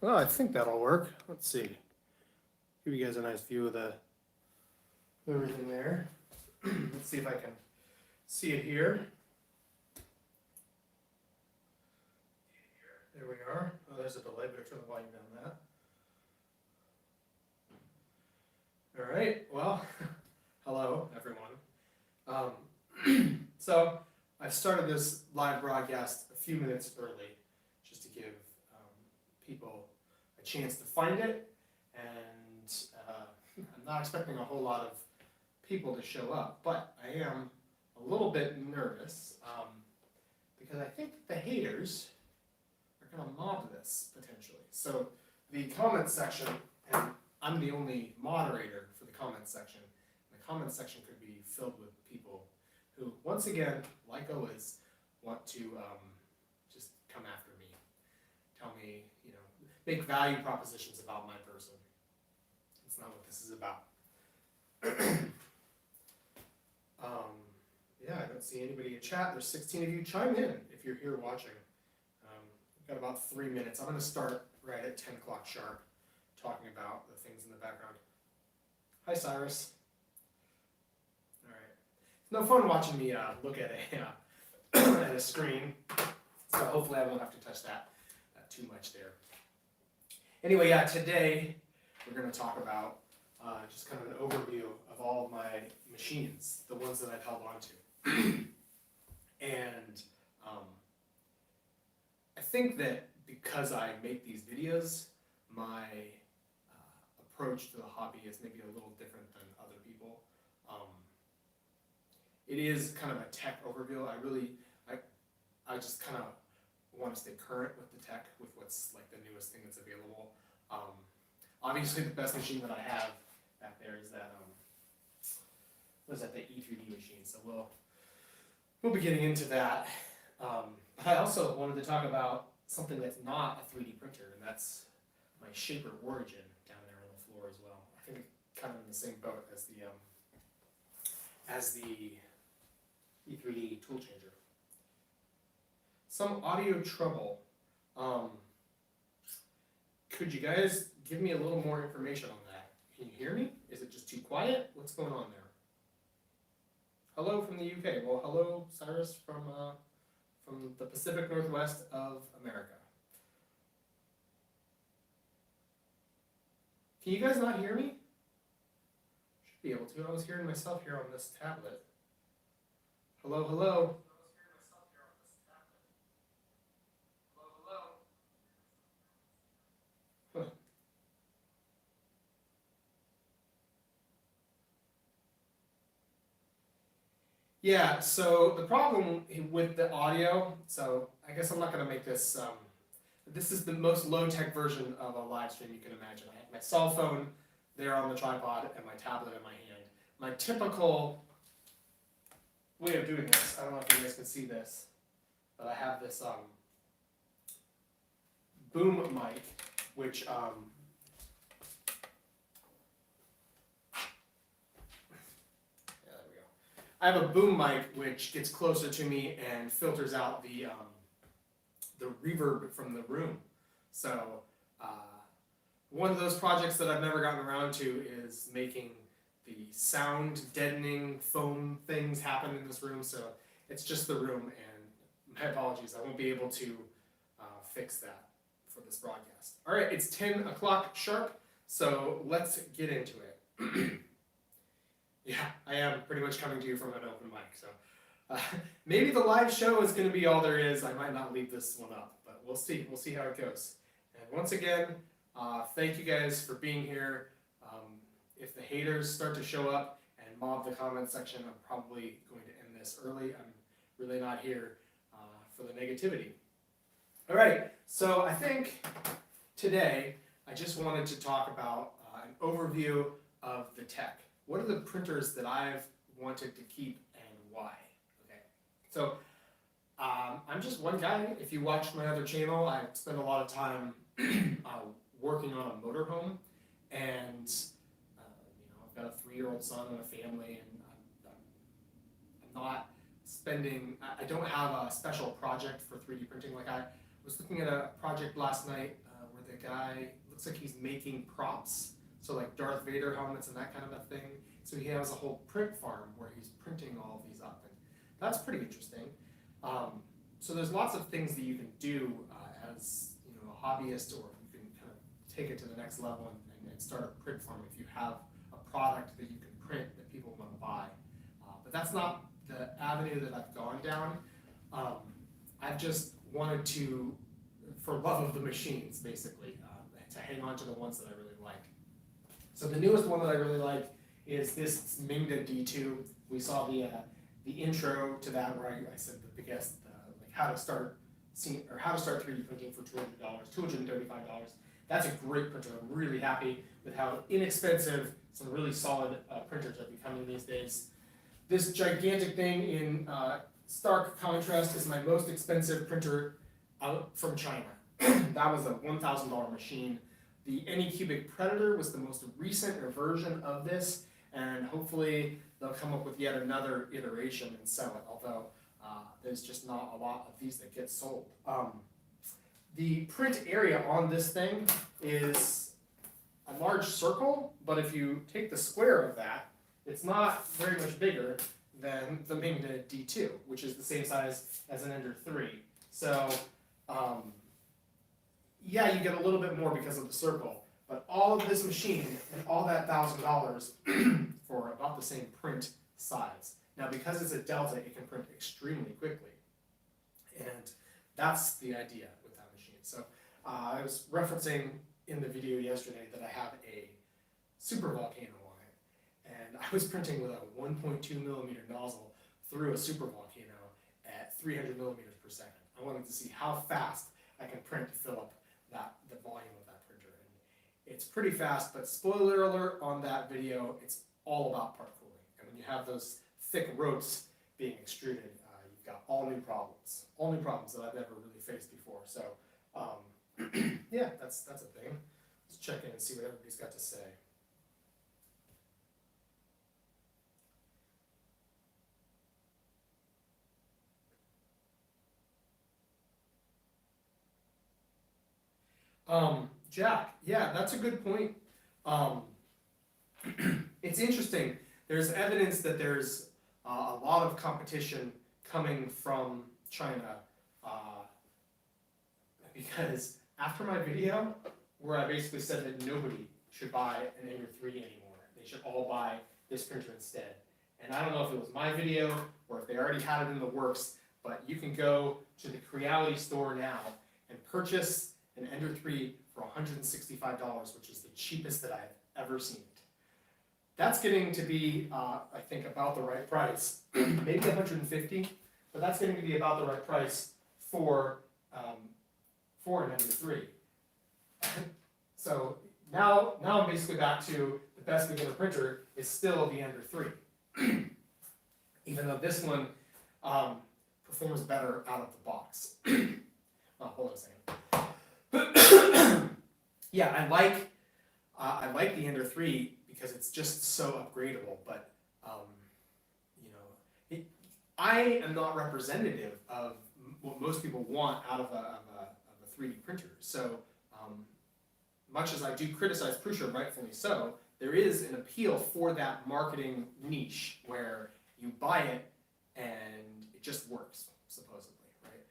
Well, I think that'll work. Let's see. Give you guys a nice view of everything there. Let's see if I can see it here. There we are. Oh, there's a delay. Better turn the volume down that. All right. Well, hello, everyone. So I started this live broadcast a few minutes early, just to give people a chance to find it, and I'm not expecting a whole lot of people to show up, but I am a little bit nervous because I think the haters are going to mob this potentially. So the comment section, and I'm the only moderator for the comment section. The comment section could be filled with people who, once again, like always, want to just come after me, tell me, make value propositions about my person. That's not what this is about. Yeah, I don't see anybody in chat. There's 16 of you. Chime in if you're here watching. We've got about 3 minutes. I'm going to start right at 10 o'clock sharp, talking about the things in the background. Hi, Cyrus. All right. It's no fun watching me look at at a screen, so hopefully I won't have to touch that too much there. Anyway, yeah, today we're going to talk about just kind of an overview of all of my machines, the ones that I've held on to. And I think that because I make these videos, my approach to the hobby is maybe a little different than other people. It is kind of a tech overview. I just kind of want to stay current with the tech, with what's like the newest thing that's available. Obviously, the best machine that I have back there is that the E3D machine. So we'll be getting into that. But I also wanted to talk about something that's not a 3D printer, and that's my Shaper Origin down there on the floor as well. I think it's kind of in the same boat as the E3D tool changer. Some audio trouble. Could you guys give me a little more information on that? Can you hear me? Is it just too quiet? What's going on there? Hello from the UK. Well, hello, Cyrus from the Pacific Northwest of America. Can you guys not hear me? Should be able to. I was hearing myself here on this tablet. Hello, hello. Yeah, so the problem with the audio, so I guess I'm not going to make this, this is the most low-tech version of a live stream you can imagine. I have my cell phone there on the tripod and my tablet in my hand. My typical way of doing this, I don't know if you guys can see this, but I have this boom mic, which I have a boom mic which gets closer to me and filters out the reverb from the room. So one of those projects that I've never gotten around to is making the sound deadening foam things happen in this room. So it's just the room, and my apologies, I won't be able to fix that for this broadcast. All right, it's 10 o'clock sharp, so let's get into it. Yeah, I am pretty much coming to you from an open mic, so maybe the live show is going to be all there is. I might not leave this one up, but we'll see. We'll see how it goes. And once again, thank you guys for being here. If the haters start to show up and mob the comment section, I'm probably going to end this early. I'm really not here for the negativity. All right, so I think today I just wanted to talk about an overview of the tech. What are the printers that I've wanted to keep and why? Okay, so I'm just one guy. If you watch my other channel, I spend a lot of time working on a motorhome, and I've got a 3-year-old son and a family, and I'm not spending. I don't have a special project for 3D printing. Like I was looking at a project last night where the guy looks like he's making props, so like Darth Vader helmets and that kind of a thing. So he has a whole print farm where he's printing all of these up, and that's pretty interesting. So there's lots of things that you can do as a hobbyist, or you can kind of take it to the next level and start a print farm if you have a product that you can print that people want to buy. But that's not the avenue that I've gone down. I've just wanted to, for love of the machines, basically, to hang on to the ones that I really like. So the newest one that I really like is this Mingda D2. We saw the intro to that where I said the biggest, like how to start 3D printing for $235. That's a great printer. I'm really happy with how inexpensive some really solid printers are becoming these days. This gigantic thing in stark contrast is my most expensive printer out from China. That was a $1,000 machine. The Anycubic Predator was the most recent version of this, and hopefully they'll come up with yet another iteration and sell it, although there's just not a lot of these that get sold. The print area on this thing is a large circle, but if you take the square of that, it's not very much bigger than the Mingda D2, which is the same size as an Ender 3. So, yeah, you get a little bit more because of the circle, but all of this machine and all that $1,000 for about the same print size. Now, because it's a Delta, it can print extremely quickly, and that's the idea with that machine. So, I was referencing in the video yesterday that I have a super volcano on it, and I was printing with a 1.2 millimeter nozzle through a super volcano at 300 millimeters per second. I wanted to see how fast I can print to fill up the volume of that printer. And it's pretty fast, but spoiler alert on that video, it's all about part cooling. And when you have those thick ropes being extruded, you've got all new problems that I've never really faced before. So yeah, that's a thing. Let's check in and see what everybody's got to say. Jack, yeah, that's a good point. It's interesting. There's evidence that there's a lot of competition coming from China because after my video, where I basically said that nobody should buy an Ender 3 anymore, they should all buy this printer instead. And I don't know if it was my video or if they already had it in the works, but you can go to the Creality store now and purchase an Ender 3 for $165, which is the cheapest that I've ever seen it. That's getting to be, I think, about the right price. Maybe $150, but that's getting to be about the right price for an Ender 3. So now I'm basically back to the best beginner printer is still the Ender 3. Even though this one performs better out of the box. Oh, hold on a second. Yeah, I like the Ender 3 because it's just so upgradable, but I am not representative of what most people want out of a 3D printer. So much as I do criticize Prusa, rightfully so, there is an appeal for that marketing niche where you buy it and it just works, supposedly, right?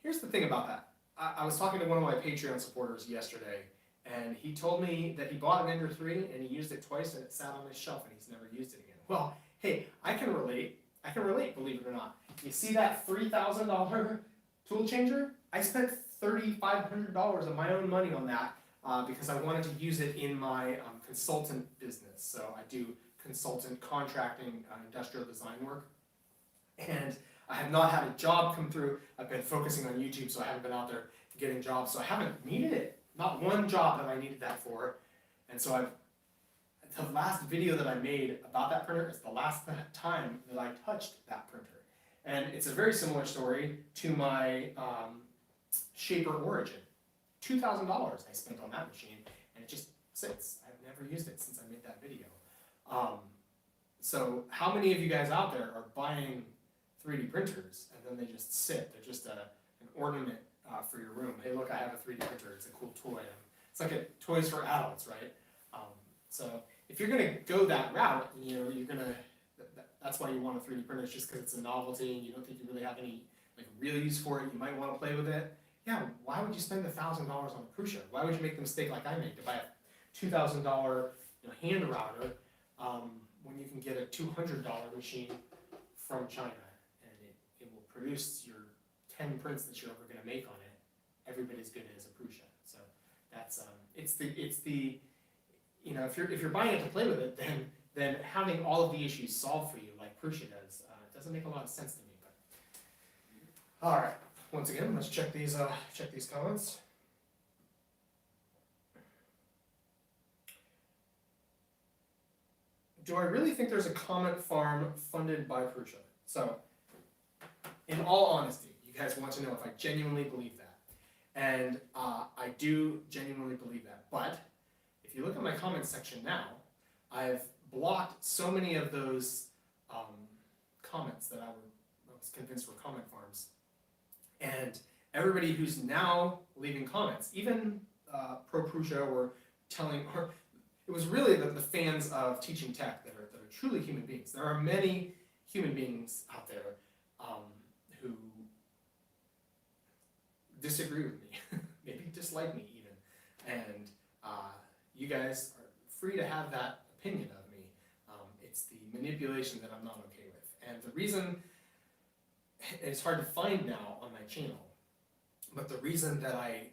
Here's the thing about that. I was talking to one of my Patreon supporters yesterday, and he told me that he bought an Ender 3 and he used it twice and it sat on his shelf and he's never used it again. Well, hey, I can relate, believe it or not. You see that $3,000 tool changer? I spent $3,500 of my own money on that because I wanted to use it in my consultant business. So I do consultant contracting industrial design work. And I have not had a job come through. I've been focusing on YouTube, so I haven't been out there getting jobs. So I haven't needed it. Not one job have I needed that for. And so the last video that I made about that printer is the last time that I touched that printer. And it's a very similar story to my Shaper Origin. $2,000 I spent on that machine, and it just sits. I've never used it since I made that video. So how many of you guys out there are buying 3D printers and then they just sit? They're just an ornament for your room. Hey, look, I have a 3D printer. It's a cool toy. It's like a toys for adults, right? So if you're going to go that route, you know, you're going to. That's why you want a 3D printer. It's just because it's a novelty and you don't think you really have any like real use for it. You might want to play with it. Yeah. Why would you spend $1,000 on a prusa? Why would you make the mistake like I made to buy a $2,000 hand router when you can get a $200 machine from China, and it will produce your 10 prints that you're ever going to make on it every bit as good as a prusa. So that's it's the you know, if you're buying it to play with it, then having all of the issues solved for you like prusa does doesn't make a lot of sense to me. But all right, once again, let's check these comments. Do I really think there's a comment farm funded by prusa? So, in all honesty, you guys want to know if I genuinely believe that. And I do genuinely believe that. But, if you look at my comment section now, I've blocked so many of those comments that I was convinced were comment farms. And everybody who's now leaving comments, even pro-prusa or telling, or it was really the fans of teaching tech that are truly human beings. There are many human beings out there who disagree with me, maybe dislike me even, and you guys are free to have that opinion of me. It's the manipulation that I'm not okay with, and the reason it's hard to find now on my channel, but the reason that I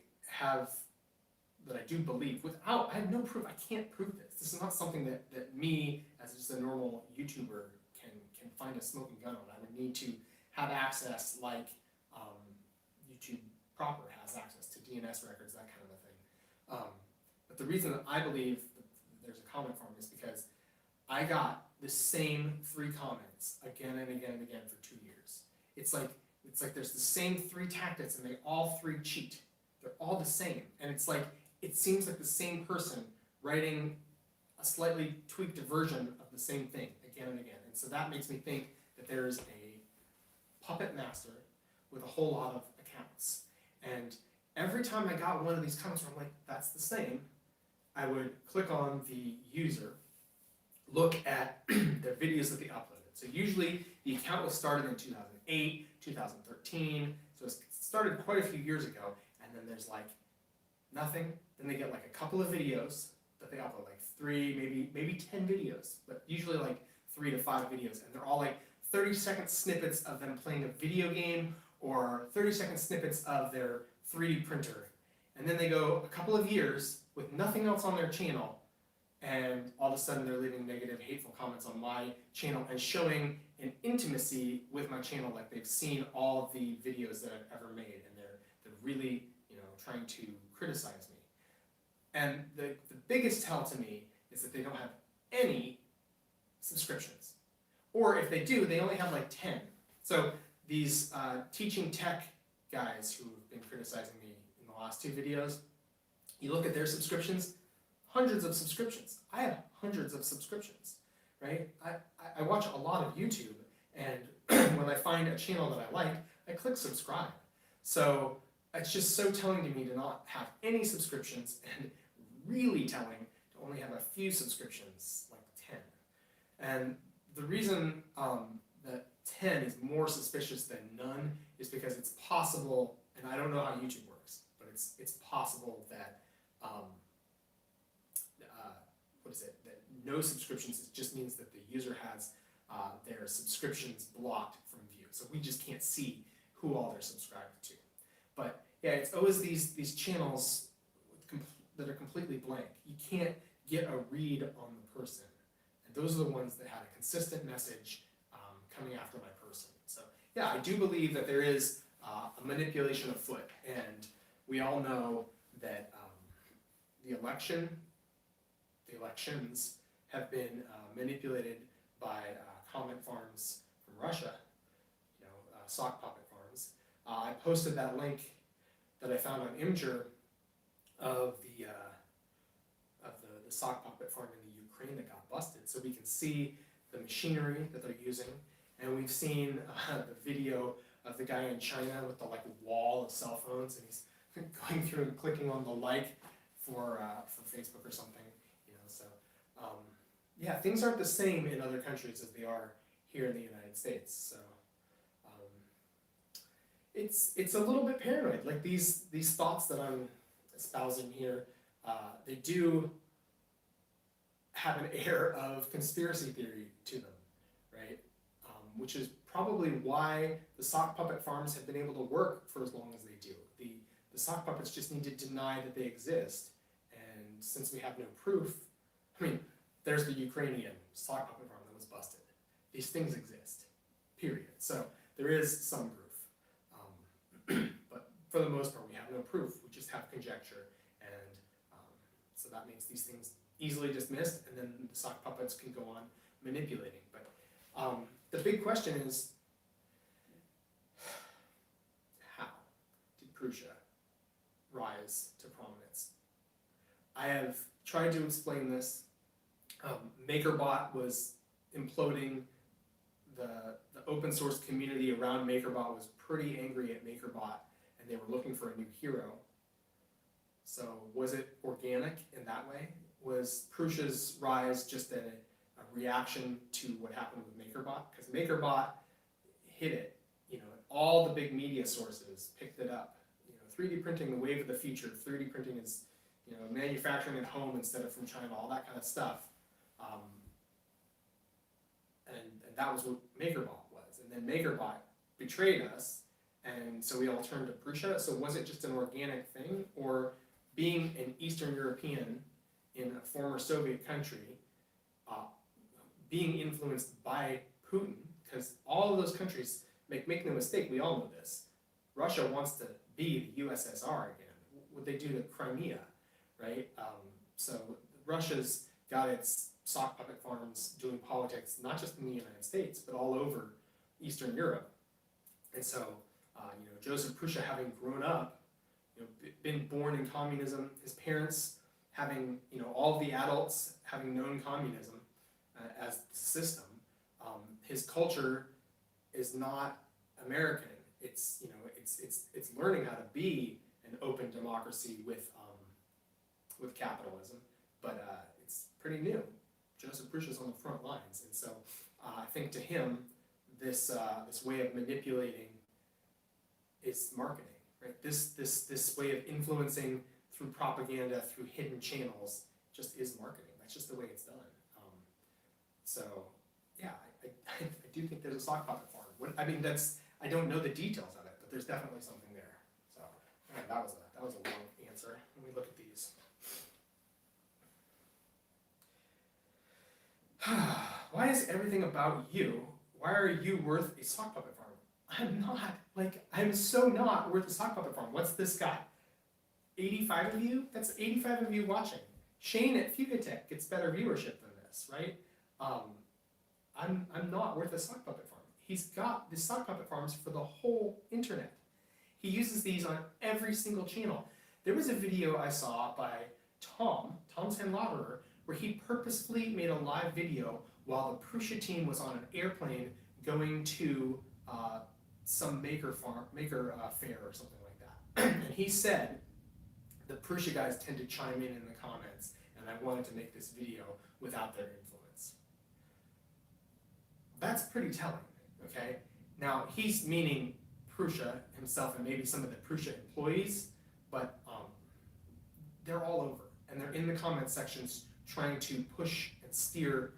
do believe, I have no proof, I can't prove this. This is not something that me, as just a normal YouTuber, can find a smoking gun on. I would need to have access like YouTube proper has access to DNS records, that kind of a thing. But the reason that I believe that there's a comment farm is because I got the same 3 comments again and again and again for 2 years. It's like there's the same 3 tactics and they all 3 cheat. They're all the same. And it's like, it seems like the same person writing a slightly tweaked version of the same thing again and again. And so that makes me think that there's a puppet master with a whole lot of accounts. And every time I got one of these comments where I'm like, that's the same, I would click on the user, look at the videos that they uploaded. So usually the account was started in 2008, 2013, so it started quite a few years ago, and then there's like nothing. Then they get like a couple of videos that they upload, like 3, maybe 10 videos, but usually like 3 to 5 videos, and they're all like 30-second snippets of them playing a video game or 30-second snippets of their 3D printer. And then they go a couple of years with nothing else on their channel, and all of a sudden they're leaving negative, hateful comments on my channel and showing an intimacy with my channel, like they've seen all of the videos that I've ever made, and they're really, trying to criticize me. And the biggest tell to me is that they don't have any subscriptions. Or if they do, they only have like 10. So these teaching tech guys who have been criticizing me in the last 2 videos, you look at their subscriptions, hundreds of subscriptions. I have hundreds of subscriptions, right? I watch a lot of YouTube, and when I find a channel that I like, I click subscribe. So it's just so telling to me to not have any subscriptions, and really telling to only have a few subscriptions, like 10. And the reason that 10 is more suspicious than none is because it's possible, and I don't know how YouTube works, but it's possible that that no subscriptions just means that the user has their subscriptions blocked from view. So we just can't see who all they're subscribed to. But yeah, it's always these channels that are completely blank. You can't get a read on the person. And those are the ones that had a consistent message coming after my person. So yeah, I do believe that there is a manipulation afoot. And we all know that the elections have been manipulated by comment farms from Russia, sock puppet farms. I posted that link that I found on Imgur of the sock puppet farm in the Ukraine that got busted, so we can see the machinery that they're using, and we've seen the video of the guy in China with the like wall of cell phones, and he's going through and clicking on the like for Facebook or something, you know. So yeah, things aren't the same in other countries as they are here in the United States. So it's a little bit paranoid. Like these thoughts that I'm espousing here, they do have an air of conspiracy theory to them, right? Which is probably why the sock puppet farms have been able to work for as long as they do. The sock puppets just need to deny that they exist, and since we have no proof, I mean, there's the Ukrainian sock puppet farm that was busted. These things exist, period. So there is some proof, but for the most part, we have no proof. We just have conjecture, and so that makes these things easily dismissed, and then the sock puppets can go on manipulating. But the big question is, how did Prusa rise to prominence? I have tried to explain this. MakerBot was imploding. The open source community around MakerBot was pretty angry at MakerBot, and they were looking for a new hero. So was it organic in that way? Was Prusa's rise just a reaction to what happened with MakerBot? Because MakerBot hit it. You know, all the big media sources picked it up. You know, 3D printing, the wave of the future. 3D printing is, you know, manufacturing at home instead of from China, all that kind of stuff. And that was what MakerBot was. And then MakerBot betrayed us, and so we all turned to Prusa. So was it just an organic thing, or being an Eastern European in a former Soviet country, being influenced by Putin, because all of those countries, make no mistake, we all know this, Russia wants to be the USSR again. What they do to Crimea, right? So Russia's got its sock puppet farms doing politics, not just in the United States, but all over Eastern Europe. And so, you know, Joseph Prusa, having grown up, you know, been born in communism, his parents having, you know, all of the adults having known communism as the system, his culture is not American. It's, you know, it's learning how to be an open democracy with capitalism, but it's pretty new. Joseph Prusa's on the front lines, and so I think to him, this way of manipulating is marketing, right? This way of influencing through propaganda, through hidden channels, just is marketing. That's just the way it's done. So yeah, I do think there's a sock puppet farm. I mean, I don't know the details of it, but there's definitely something there. So man, that was a long answer. Let me look at these. Why is everything about you? Why are you worth a sock puppet farm? I'm not. Like, I'm so not worth a sock puppet farm. What's this guy? 85 of you? That's 85 of you watching. Shane at Fugatech gets better viewership than this, right? I'm not worth a sock puppet farm. He's got the sock puppet farms for the whole internet. He uses these on every single channel. There was a video I saw by Tom Sandlaverer, where he purposefully made a live video while the Prusa team was on an airplane going to some maker fair or something like that. And he said, the Prusa guys tend to chime in the comments, and I wanted to make this video without their influence. That's pretty telling, okay? Now, he's meaning Prusa himself and maybe some of the Prusa employees, but they're all over, and they're in the comment sections trying to push and steer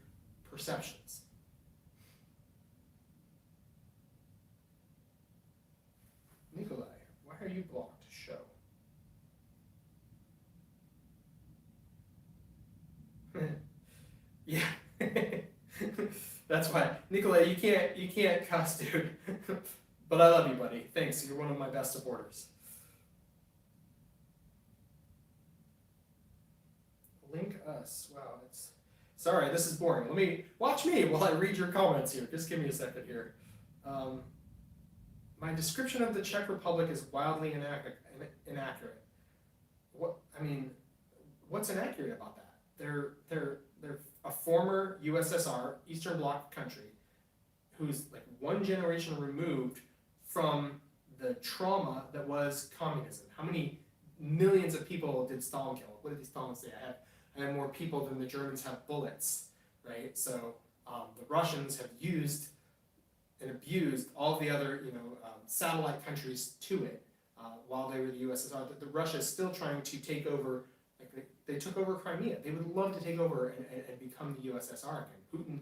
perceptions. Nikolai, why are you blocked? Show. Yeah. That's why. Nikolai, you can't cuss, dude. But I love you, buddy. Thanks. You're one of my best supporters. Link us. Wow, it's sorry, this is boring. Let me watch me while I read your comments here. Just give me a second here. My description of the Czech Republic is wildly inaccurate. What I mean, what's inaccurate about that? They're a former USSR, Eastern Bloc country, who's like one generation removed from the trauma that was communism. How many millions of people did Stalin kill? What did Stalin say? I had more people than the Germans have bullets, right? So the Russians have used and abused all the other, satellite countries to it while they were the USSR. The Russia is still trying to take over. Like they took over Crimea. They would love to take over and become the USSR again. Putin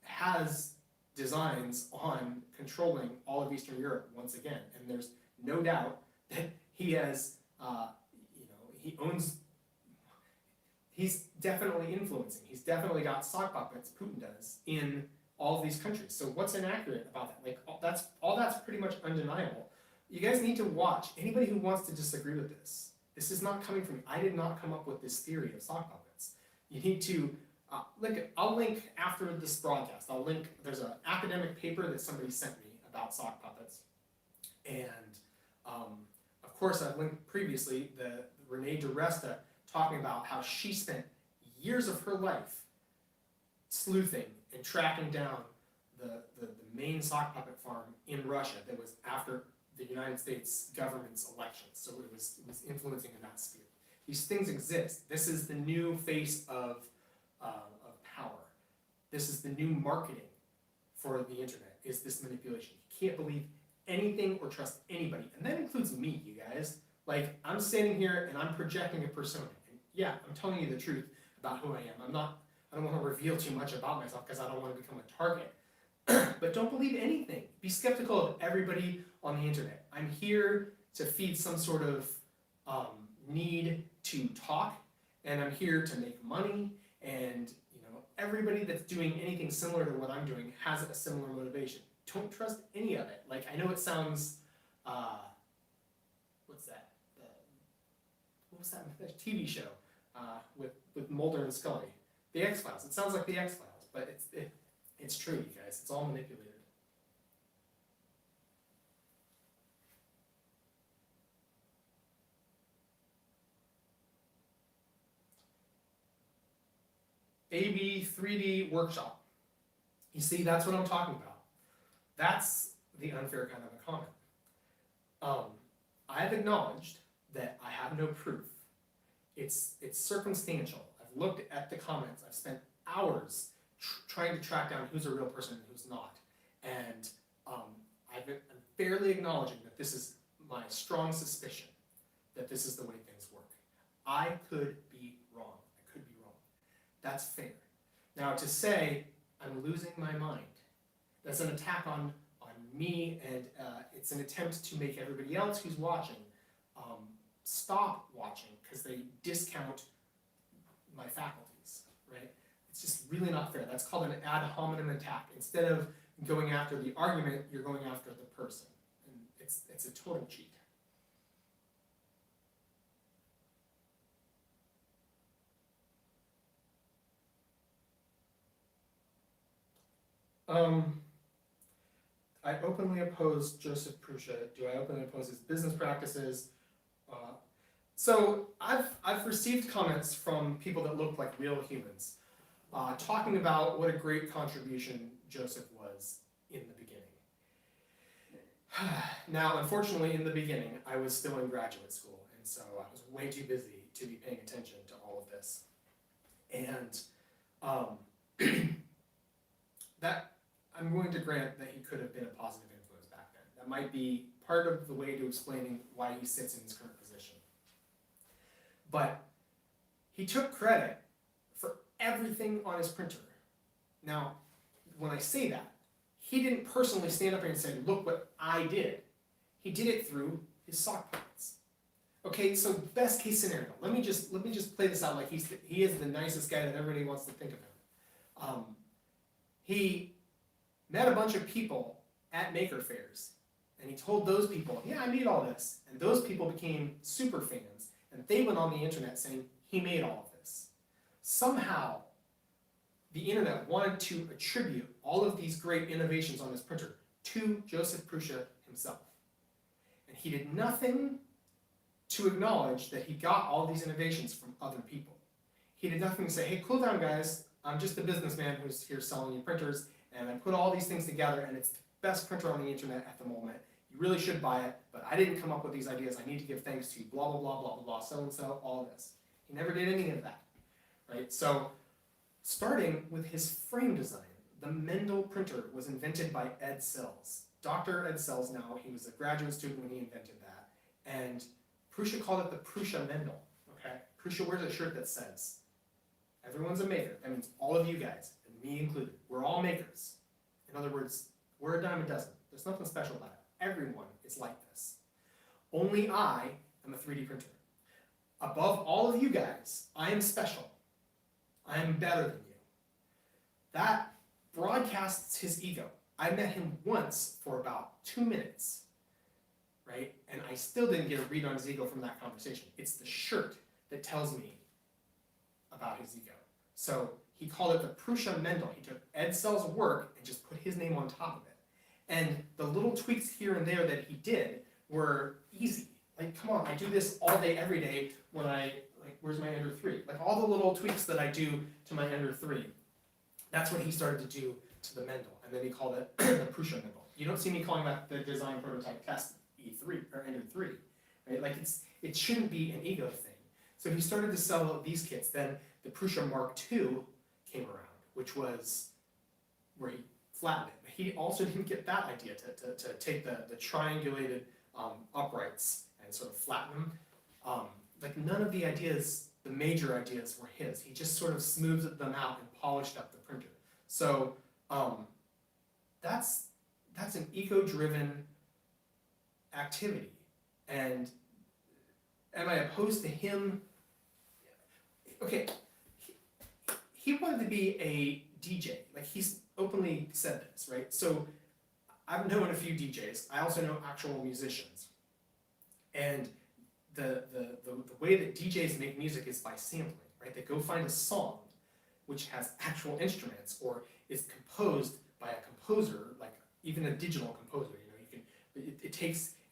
has designs on controlling all of Eastern Europe once again, and there's no doubt that he has, he's definitely influencing. He's definitely got sock puppets, Putin does, in all of these countries. So what's inaccurate about that? Like all that's pretty much undeniable. You guys need to watch. Anybody who wants to disagree with this is not coming from me. I did not come up with this theory of sock puppets. You need to I'll link after this broadcast. There's an academic paper that somebody sent me about sock puppets. And of course I've linked previously the Renee DiResta talking about how she spent years of her life sleuthing and tracking down the main sock puppet farm in Russia that was after the United States government's elections. So it was influencing in that sphere. These things exist. This is the new face of power. This is the new marketing for the internet, is this manipulation. You can't believe anything or trust anybody. And that includes me, you guys. Like, I'm standing here and I'm projecting a persona. And yeah, I'm telling you the truth about who I am. I don't want to reveal too much about myself because I don't want to become a target. But don't believe anything. Be skeptical of everybody on the internet. I'm here to feed some sort of need to talk, and I'm here to make money, and everybody that's doing anything similar to what I'm doing has a similar motivation. Don't trust any of it. Like, I know it sounds, what's that? What was that TV show with Mulder and Scully? The X-Files. It sounds like the X-Files, but it's true, you guys. It's all manipulated. AB 3D workshop. You see, that's what I'm talking about. That's the unfair kind of a comment. I've acknowledged that I have no proof. It's circumstantial. I've looked at the comments. I've spent hours trying to track down who's a real person and who's not. And I'm fairly acknowledging that this is my strong suspicion that this is the way things work. I could be wrong. That's fair. Now, to say I'm losing my mind, that's an attack on me, and it's an attempt to make everybody else who's watching stop watching because they discount my faculties, right? It's just really not fair. That's called an ad hominem attack. Instead of going after the argument, you're going after the person. And it's a total cheat. I openly oppose Joseph Prusa. Do I openly oppose his business practices? So I've received comments from people that look like real humans, talking about what a great contribution Joseph was in the beginning. Now, unfortunately, in the beginning, I was still in graduate school, and so I was way too busy to be paying attention to all of this. And that I'm going to grant that he could have been a positive influence back then. That might be part of the way to explaining why he sits in his current position. But he took credit for everything on his printer. Now, when I say that, he didn't personally stand up here and say, look what I did. He did it through his sock puppets. Okay, so best case scenario. Let me just play this out like he is the nicest guy that everybody wants to think of him. He met a bunch of people at maker fairs, and he told those people, yeah, I made all this. And those people became super fans, and they went on the internet saying, he made all of this. Somehow, the internet wanted to attribute all of these great innovations on his printer to Joseph Prusa himself. And he did nothing to acknowledge that he got all these innovations from other people. He did nothing to say, hey, cool down, guys. I'm just a businessman who's here selling you printers, and I put all these things together, and it's the best printer on the internet at the moment. You really should buy it, but I didn't come up with these ideas. I need to give thanks to blah, blah, blah, blah, blah, blah, so-and-so, all this. He never did any of that, right? So starting with his frame design, the Mendel printer was invented by Ed Sells. Dr. Ed Sells now, he was a graduate student when he invented that. And Prusa called it the Prusa Mendel, okay? Prusa wears a shirt that says, everyone's a maker. That means all of you guys, and me included. We're all makers. In other words, we're a dime a dozen. There's nothing special about it. Everyone is like this. Only I am a 3D printer. Above all of you guys, I am special. I am better than you. That broadcasts his ego. I met him once for about 2 minutes, right? And I still didn't get a read on his ego from that conversation. It's the shirt that tells me about his ego. So he called it the Prusa Mendel. He took Ed Sells' work and just put his name on top of it. And the little tweaks here and there that he did were easy. Like, come on, I do this all day, every day when where's my Ender 3? Like all the little tweaks that I do to my Ender 3, that's what he started to do to the Mendel. And then he called it the Prusa Mendel. You don't see me calling that the design prototype test E3 or Ender 3, right? Like it shouldn't be an ego thing. So he started to sell these kits. Then the Prusa Mark II came around, which was where he flattened it. But he also didn't get that idea to take the triangulated uprights and sort of flatten them. Like none of the ideas, the major ideas, were his. He just sort of smoothed them out and polished up the printer. So that's an ego-driven activity. And am I opposed to him? Okay, he wanted to be a DJ. Like he's openly said this, right? So I've known a few DJs. I also know actual musicians. And the way that DJs make music is by sampling, right? They go find a song which has actual instruments or is composed by a composer, like even a digital composer. You know, you can.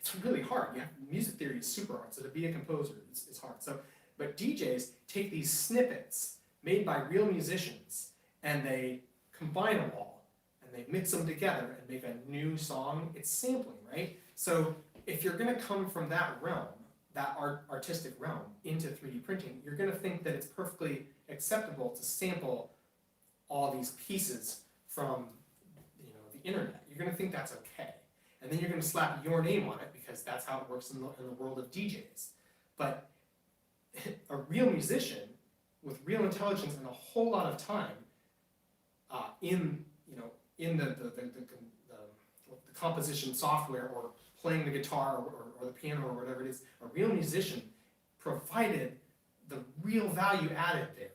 It's really hard. Music theory is super hard. So to be a composer is hard. So, but DJs take these snippets made by real musicians and they combine them all and they mix them together and make a new song. It's sampling, right? So if you're going to come from that realm, that artistic realm, into 3D printing, you're going to think that it's perfectly acceptable to sample all these pieces from the internet. You're going to think that's okay. And then you're going to slap your name on it because that's how it works in the world of DJs. But a real musician with real intelligence and a whole lot of time in the composition software or playing the guitar or the piano or whatever it is, a real musician provided the real value added there.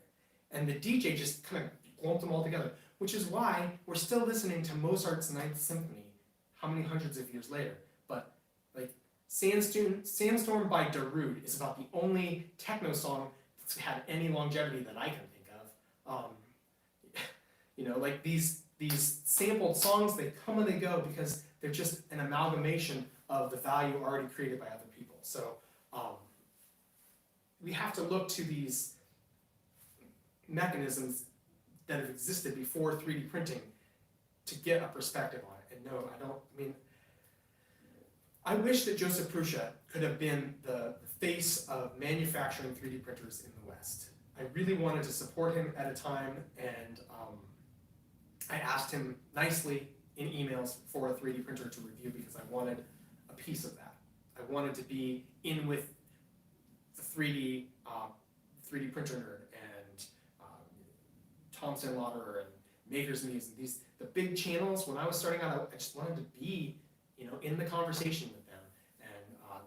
And the DJ just kind of lumped them all together, which is why we're still listening to Mozart's Ninth Symphony how many hundreds of years later. But like Sandstorm by Darude is about the only techno song that's had any longevity that I can think of. Like these sampled songs, they come and they go because they're just an amalgamation of the value already created by other people. So we have to look to these mechanisms that have existed before 3D printing to get a perspective on it. And no, I wish that Joseph Prusa could have been the face of manufacturing 3D printers in the West. I really wanted to support him at a time, and I asked him nicely in emails for a 3D printer to review because I wanted a piece of that. I wanted to be in with the 3D printer nerd and Thompson Lauder and Maker's Muse and the big channels. When I was starting out, I just wanted to be in the conversation with them. And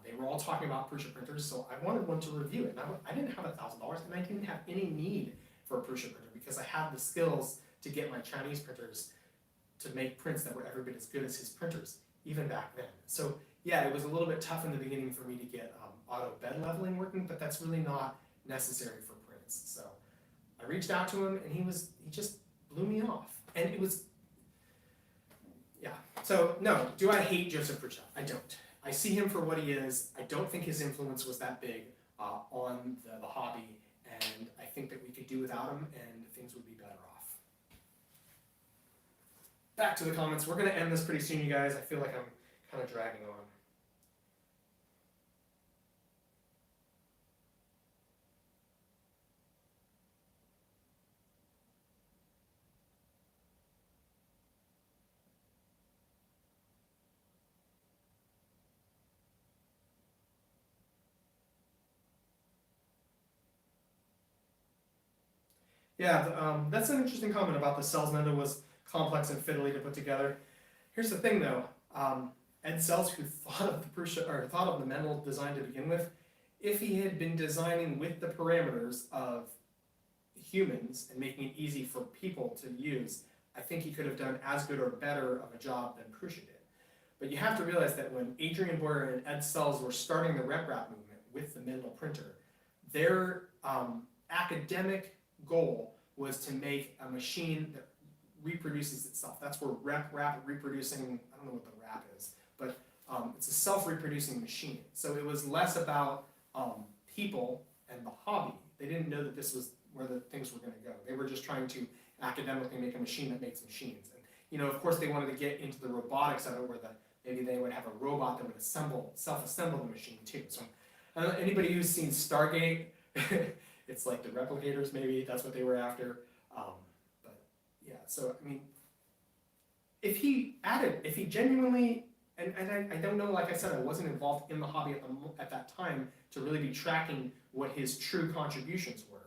they were all talking about Prusa printers, so I wanted one to review it. And I didn't have $1,000, and I didn't have any need for a Prusa printer because I had the skills to get my Chinese printers to make prints that were every bit as good as his printers, even back then. So yeah, it was a little bit tough in the beginning for me to get auto bed leveling working, but that's really not necessary for prints. So I reached out to him, and he just blew me off. And it was, yeah. So no, do I hate Joseph Prusa? I don't. I see him for what he is. I don't think his influence was that big on the hobby, and I think that we could do without him, and things would be better off. Back to the comments. We're going to end this pretty soon, you guys. I feel like I'm kind of dragging on. Yeah, that's an interesting comment about the cells method was complex and fiddly to put together. Here's the thing though, Ed Sells, who thought of the prusa, or thought of the Mendel design to begin with, if he had been designing with the parameters of humans and making it easy for people to use, I think he could have done as good or better of a job than Prusa did. But you have to realize that when Adrian Boyer and Ed Sells were starting the RepRap movement with the Mendel printer, their academic goal was to make a machine that reproduces itself. That's where RepRap, reproducing, I don't know what the rap is, but it's a self-reproducing machine. So it was less about people and the hobby. They didn't know that this was where the things were going to go. They were just trying to academically make a machine that makes machines. And you know, of course, they wanted to get into the robotics of it, where maybe they would have a robot that would self-assemble the machine too. So anybody who's seen Stargate, it's like the replicators, maybe that's what they were after. But yeah, so I mean, if he genuinely, and I don't know, like I said, I wasn't involved in the hobby at that time to really be tracking what his true contributions were.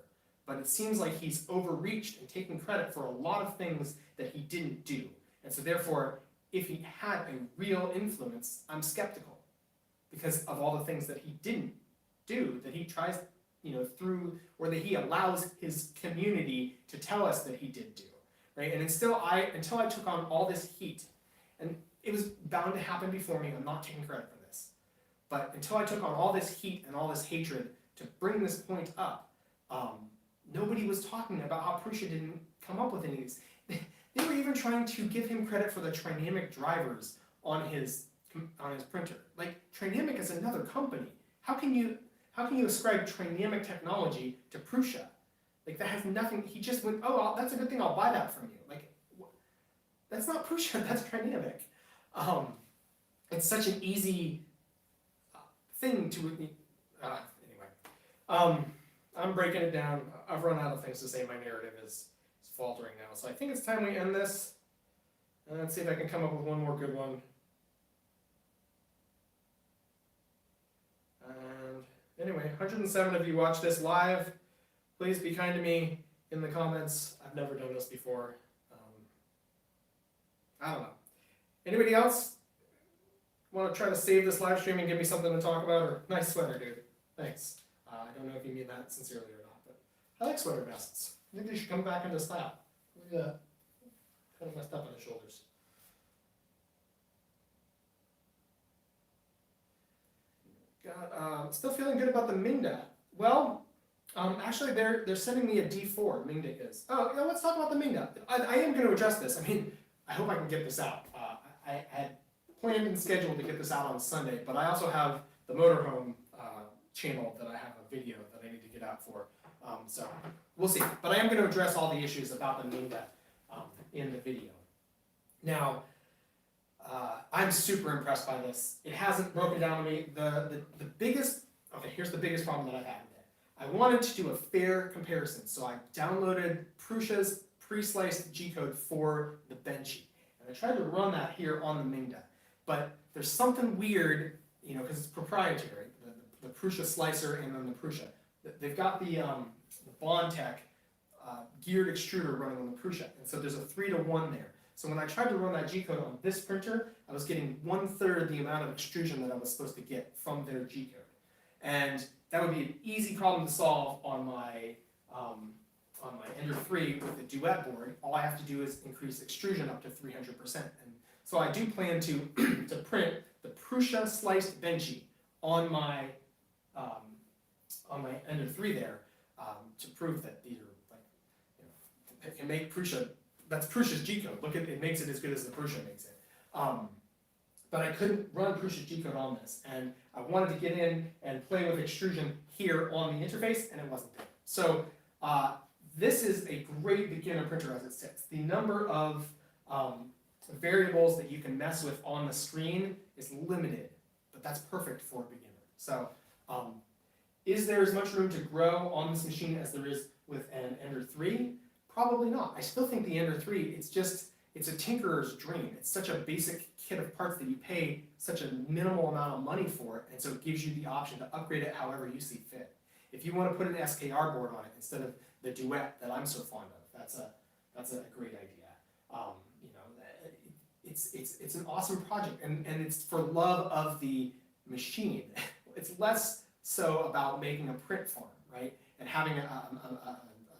But it seems like he's overreached and taken credit for a lot of things that he didn't do. And so therefore, if he had a real influence, I'm skeptical because of all the things that he didn't do, that he tries, you know, through, or that he allows his community to tell us that he did do, right? And until I took on all this heat, and it was bound to happen before me, I'm not taking credit for this, but until I took on all this heat and all this hatred to bring this point up, nobody was talking about how Prusa didn't come up with any of these. They were even trying to give him credit for the Trinamic drivers on his printer. Like, Trinamic is another company. How can you ascribe Trinamic technology to Prusa? Like, that has nothing. He just went, oh, that's a good thing, I'll buy that from you. Like, that's not Prusa, that's Trinamic. It's such an easy thing to, anyway. I'm breaking it down. I've run out of things to say. My narrative is faltering now. So I think it's time we end this. And let's see if I can come up with one more good one. And anyway, 107 of you watch this live. Please be kind to me in the comments. I've never done this before. I don't know. Anybody else want to try to save this live stream and give me something to talk about? Or nice sweater, dude. Thanks. I don't know if you mean that sincerely or not, but I like sweater vests. I think they should come back into style. Look at that. Kind of messed up on the shoulders. Still feeling good about the Minda. Well, actually they're sending me a D4, Minda is. Oh, you know, let's talk about the Minda. I am going to address this. I mean, I hope I can get this out. I had planned and scheduled to get this out on Sunday, but I also have the motorhome channel that I have a video that I need to get out for. So we'll see. But I am going to address all the issues about the Minda in the video. Now, I'm super impressed by this. It hasn't broken down to me. The biggest, okay, here's the biggest problem that I've had with it. I wanted to do a fair comparison, so I downloaded Prusa's pre-sliced G-code for the Benchy. And I tried to run that here on the Minda. But there's something weird, you know, because it's proprietary. The Prusa slicer and then the Prusa. They've got the Bondtech geared extruder running on the Prusa, and so there's a 3-to-1 there. So when I tried to run that G-code on this printer, I was getting 1/3 the amount of extrusion that I was supposed to get from their G-code. And that would be an easy problem to solve on my Ender 3 with the Duet board. All I have to do is increase extrusion up to 300%. And so I do plan to to print the Prusa sliced Benchy on my Ender 3 there to prove that these are, like, you know, it can make Prusa. That's Prusa's G-code. Look at it, makes it as good as the Prusa makes it. But I couldn't run Prusa's G-code on this, and I wanted to get in and play with extrusion here on the interface, and it wasn't there. So this is a great beginner printer as it sits. The number of variables that you can mess with on the screen is limited, but that's perfect for a beginner. So is there as much room to grow on this machine as there is with an Ender 3? Probably not. I still think the Ender 3, it's a tinkerer's dream. It's such a basic kit of parts that you pay such a minimal amount of money for it, and so it gives you the option to upgrade it however you see fit. If you want to put an SKR board on it instead of the Duet that I'm so fond of, that's a great idea. You know, it's an awesome project, and it's for love of the machine. It's less so about making a print farm, right, and having a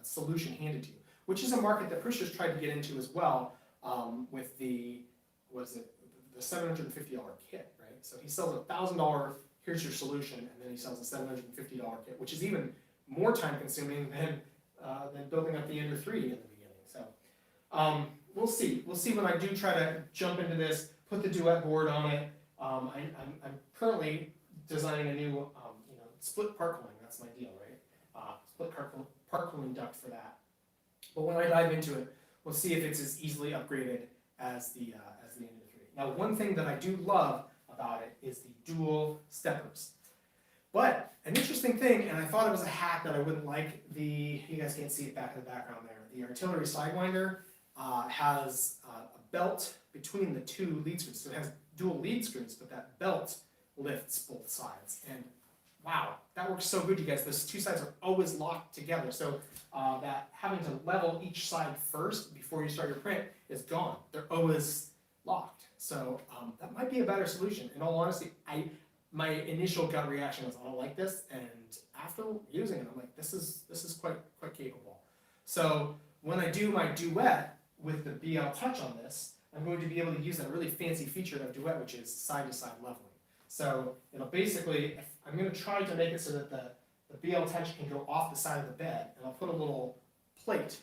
solution handed to you, which is a market that Prusa's tried to get into as well, with the $750 kit, right? So he sells a $1,000, here's your solution, and then he sells a $750 kit, which is even more time consuming than building up the Ender 3 in the beginning. So we'll see. We'll see when I do try to jump into this, put the Duet board on it. I'm currently designing a new split part cooling. That's my deal, right? Split part cooling duct for that. But when I dive into it, we'll see if it's as easily upgraded as the Ender 3. Now, one thing that I do love about it is the dual steppers. But an interesting thing, and I thought it was a hack that I wouldn't like, you guys can't see it back in the background there, the artillery sidewinder has a belt between the two lead screws. So it has dual lead screws, but that belt lifts both sides. And wow, that works so good, you guys. Those two sides are always locked together. So that having to level each side first before you start your print is gone. They're always locked. So that might be a better solution. In all honesty, my initial gut reaction was, I don't like this, and after using it, I'm like, this is quite capable. So when I do my Duet with the BL Touch on this, I'm going to be able to use that really fancy feature of Duet, which is side-to-side leveling. So it'll basically, I'm going to try to make it so that the BL Touch can go off the side of the bed, and I'll put a little plate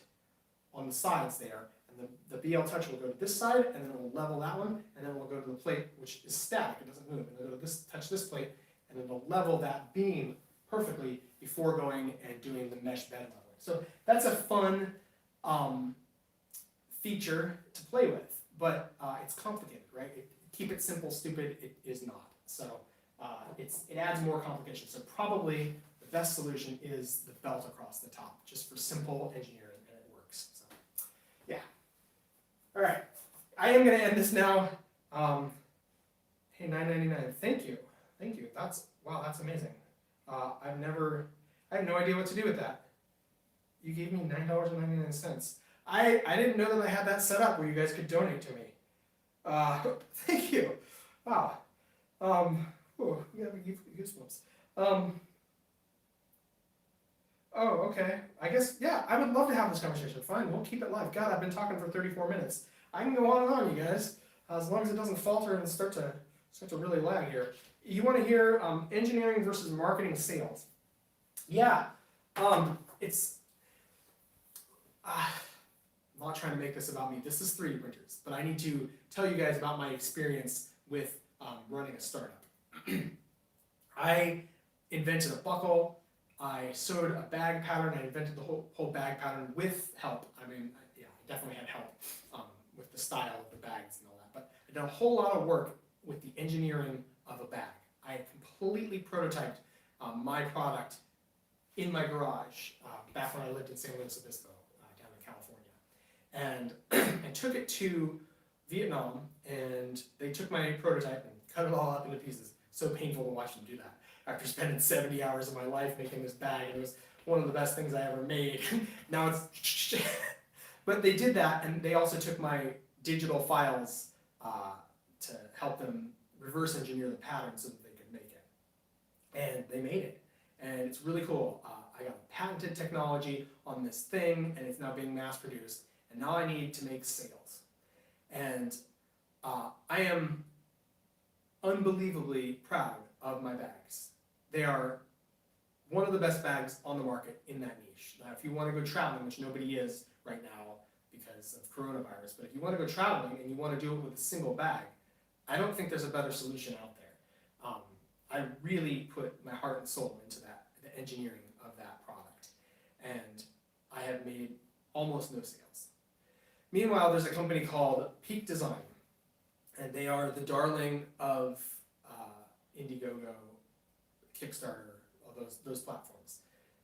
on the sides there, and the BL Touch will go to this side, and then it will level that one, and then it will go to the plate, which is static, it doesn't move, and it'll touch this plate, and it'll level that beam perfectly before going and doing the mesh bed leveling. So that's a fun feature to play with, but it's complicated, right? Keep it simple, stupid, it is not. So it adds more complication. So probably the best solution is the belt across the top, just for simple engineering, and it works. So yeah. All right, I am going to end this now. Hey, $9.99. Thank you. Wow, that's amazing. I have no idea what to do with that. You gave me $9.99. I didn't know that I had that set up where you guys could donate to me. Thank you. Wow. Oh, you got me goosebumps. Oh, okay. I guess, yeah, I would love to have this conversation. Fine, we'll keep it live. God, I've been talking for 34 minutes. I can go on and on, you guys, as long as it doesn't falter and start to really lag here. You want to hear engineering versus marketing sales. Yeah, I'm not trying to make this about me. This is 3D printers, but I need to tell you guys about my experience with running a startup. I invented a buckle. I sewed a bag pattern. I invented the whole bag pattern with help. I mean, yeah, I definitely had help with the style of the bags and all that. But I did a whole lot of work with the engineering of a bag. I completely prototyped my product in my garage back when I lived in San Luis Obispo, down in California. And I took it to Vietnam, and they took my prototype and cut it all up into pieces. So painful to watch them do that. After spending 70 hours of my life making this bag, and it was one of the best things I ever made. Now it's, but they did that, and they also took my digital files to help them reverse engineer the pattern so that they could make it. And they made it, and it's really cool. I got patented technology on this thing, and it's now being mass produced, and now I need to make sales. And I am unbelievably proud of my bags. They are one of the best bags on the market in that niche. Now, if you want to go traveling, which nobody is right now because of coronavirus, but if you want to go traveling and you want to do it with a single bag, I don't think there's a better solution out there. I really put my heart and soul into that, the engineering of that product, and I have made almost no sales. Meanwhile, there's a company called Peak Design, and they are the darling of Indiegogo, Kickstarter, all those platforms.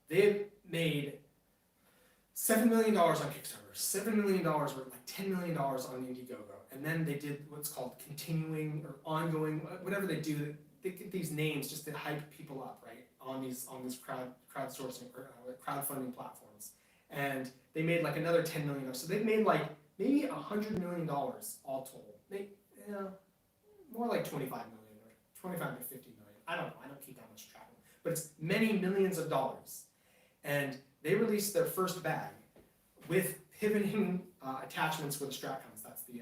They have made $7 million on Kickstarter, $7 million or like $10 million on Indiegogo, and then they did what's called continuing or ongoing, whatever they do. They get these names just to hype people up, right? On these crowdsourcing or crowdfunding platforms, and they made like another $10 million. So they've made like maybe $100 million all told. More like 25 million or 25 to 50 million. I don't know. I don't keep that much track of them, but it's many millions of dollars. And they released their first bag with pivoting attachments for the strap comes. That's the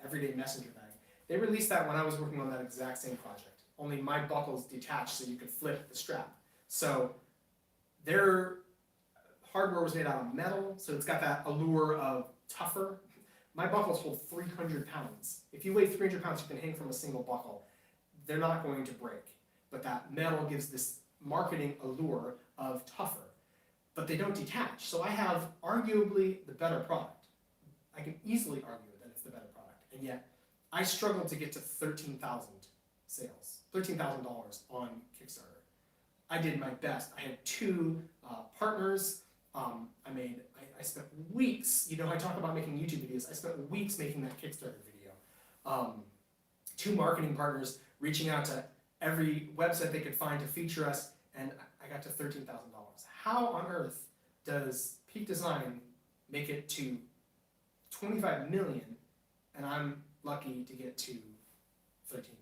everyday messenger bag. They released that when I was working on that exact same project. Only my buckles detached so you could flip the strap. So their hardware was made out of metal, so it's got that allure of tougher. My buckles hold 300 pounds. If you weigh 300 pounds, you can hang from a single buckle. They're not going to break. But that metal gives this marketing allure of tougher. But they don't detach. So I have arguably the better product. I can easily argue that it's the better product. And yet, I struggled to get to 13,000 sales, $13,000 on Kickstarter. I did my best. I had 2 partners. I spent weeks, I talk about making YouTube videos. I spent weeks making that Kickstarter video. 2 marketing partners reaching out to every website they could find to feature us, and I got to $13,000. How on earth does Peak Design make it to 25 million, and I'm lucky to get to 13,000?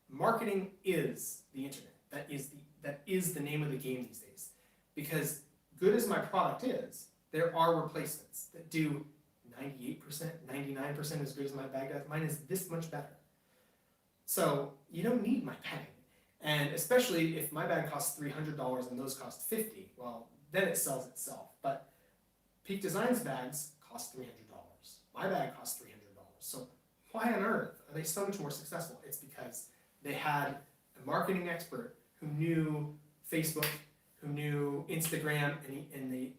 Marketing is the internet. That is the name of the game these days. Because good as my product is, there are replacements that do 98%, 99% as good as my bag does. Mine is this much better. So you don't need my bag. And especially if my bag costs $300 and those cost $50, well, then it sells itself. But Peak Design's bags cost $300. My bag costs $300. So why on earth are they so much more successful? It's because they had a marketing expert who knew Facebook, who knew Instagram, and they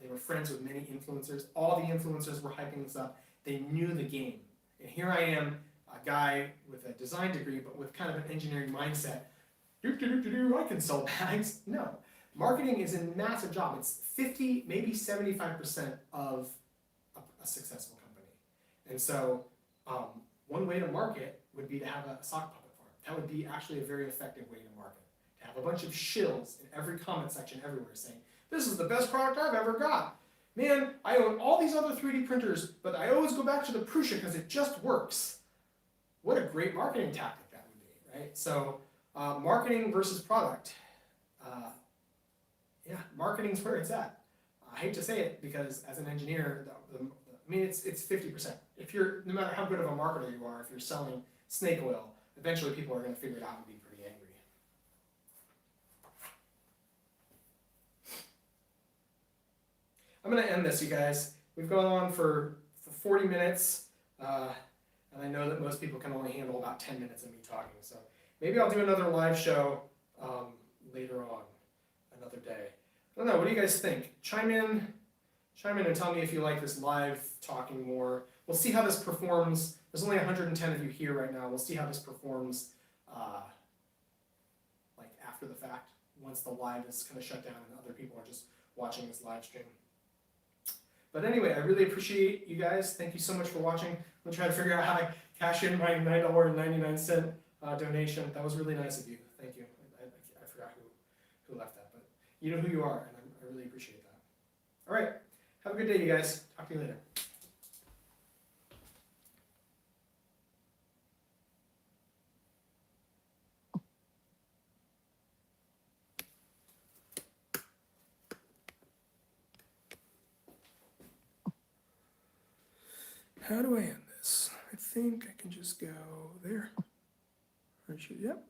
were friends with many influencers. All the influencers were hyping this up. They knew the game. And here I am, a guy with a design degree, but with kind of an engineering mindset. I can sell bags. No. Marketing is a massive job. It's 50, maybe 75% of a successful company. And so one way to market would be to have a sock puppet farm. That would be actually a very effective way to market. To have a bunch of shills in every comment section everywhere saying, this is the best product I've ever got. Man, I own all these other 3D printers, but I always go back to the prusa because it just works. What a great marketing tactic that would be, right? So marketing versus product. Marketing's where it's at. I hate to say it because as an engineer, it's 50%. No matter how good of a marketer you are, if you're selling snake oil, eventually people are going to figure it out and be pretty angry. I'm going to end this, you guys. We've gone on for 40 minutes, and I know that most people can only handle about 10 minutes of me talking, so maybe I'll do another live show later on, another day. I don't know, what do you guys think? Chime in and tell me if you like this live talking more. We'll see how this performs. There's only 110 of you here right now. We'll see how this performs like after the fact, once the live is kind of shut down and other people are just watching this live stream. But anyway, I really appreciate you guys. Thank you so much for watching. I'm going to try to figure out how to cash in my $9.99 donation. That was really nice of you. Thank you. I forgot who left that, but you know who you are, and I really appreciate that. All right. Have a good day, you guys. Talk to you later. How do I end this? I think I can just go there. Yep.